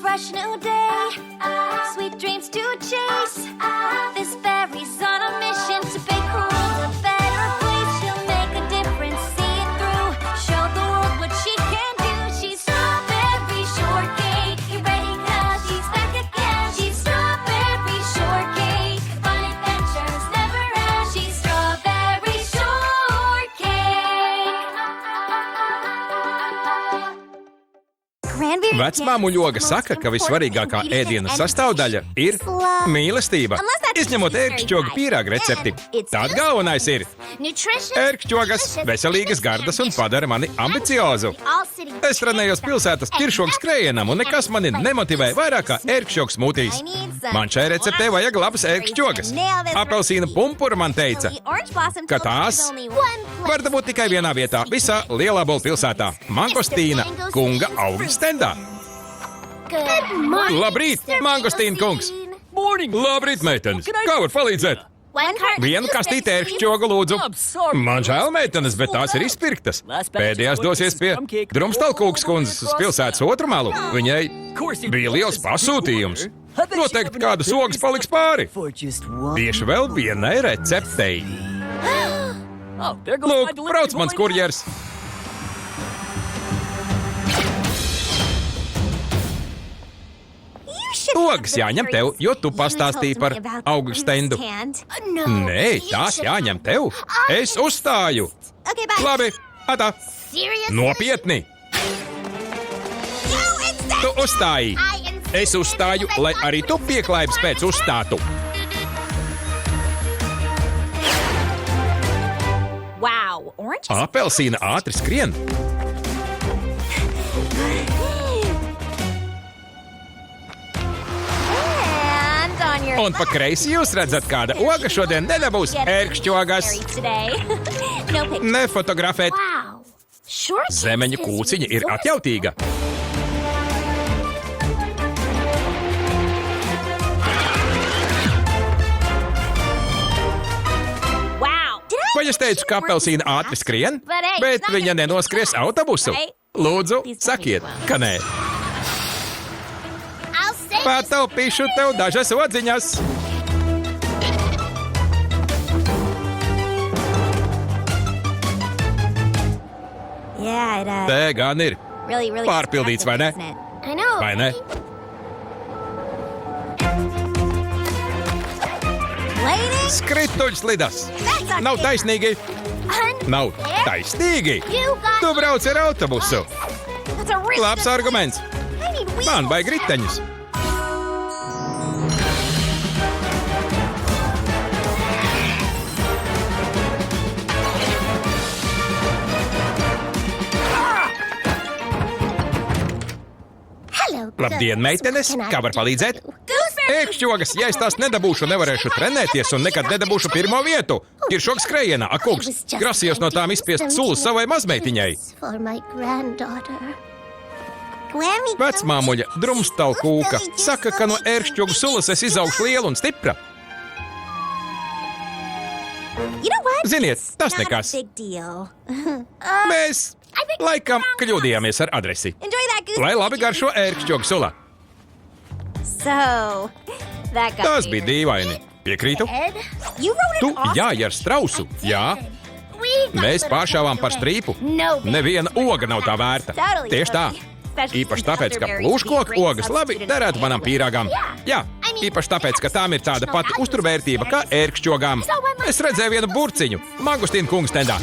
fresh new day, sweet dreams to chase. This fairy's on a mission to make her world a better place. She'll make a difference, see it through, show the world what she can do. She's strawberry shortcake. You ready? 'Cause she's back again. She's strawberry shortcake. Fun adventures never end. She's strawberry shortcake. Vecmāmuļoga saka, ka vissvarīgākā ēdiena sastāvdaļa ir mīlestība. Izņemot ērkšķogu pīrāgu recepti. Tad galvenais ir ērkšķogas, veselīgas gardas un padara mani ambiciozu. Es trenējos pilsētas ķiršogu skrējienam, un nekas mani nemotivē vairāk kā ērkšķogu smūtijs. Man šai receptei vajag labas ērkšķogas. Apelsīna pumpura man teica, ka tās var dabūt tikai vienā vietā visā Lielābolu pilsētā - Mangostīna kunga augļu stendā. Labrīt, Mangostīna kungs! Labrīt, meitenes! Kā var palīdzēt? Vienu kastīti ērkšķogu lūdzu. Man žēl meitenes, bet tās ir izpirktas. Pēdējās dosies pie Drumstalkūkas kundzes uz pilsētas otru malu. Viņai bija liels pasūtījums. Noteikti kādas ogas paliks pāri. Tieši vēl vienai receptei. Lūk, brauc mans kurjers. Ogas jāņem tev, jo tu pastāstīji par augļu stendu. Nē, tās jāņem tev. Es uzstāju. Labi, atā. Nopietni. Tu uzstāji. Es uzstāju, lai arī tu pieklājības pēc uzstātu. Apelsīna ātri skrien. Un pa kreisi jūs redzat, kāda oga šodien nedabūs ērkšķogas. Nefotografēt. Zemeņu kūciņa ir atjautīga. Vai es teicu, ka apelsīna ātri skrien, bet viņa nenoskries autobusu? Lūdzu, sakiet, ka nē. Pataupīšu tev dažas odziņas. Te gan ir pārpildīts, vai ne? Vai ne? Skrituļslidas. Nav taisnīgi. Nav taisnīgi. Tu brauc ar autobusu. Labs arguments. Man vajag riteņus. Labdien, meitenes! Kā var palīdzēt? Ērkšķogas, ja es tās nedabūšu, nevarēšu trenēties un nekad nedabūšu pirmo vietu. Ir šoks skrējienā, ak, kungs, grasījos no tām izspiest sulu savai mazmeitiņai. Vecmāmuļa Drumstalkūka saka, ka no ērkšķogu sulas es izaugšu liela un stipra. Ziniet, tas nekas. Mēs laikam kļūdījāmies ar adresi. Lai labi garšo ērkšķogu sula. Tas bija dīvaini. Piekrītu? Tu jāj ar strausu, jā? Mēs pāršāvām par strīpu. Neviena oga nav tā vērta. Tieši tā. Īpaši tāpēc, ka plūškoka ogas labi derētu manam pīrāgam. Jā, īpaši tāpēc, ka tām ir tāda pati uzturvērtība kā ērkšķogām. Es redzēju vienu burciņu Mangostīna kunga stendā.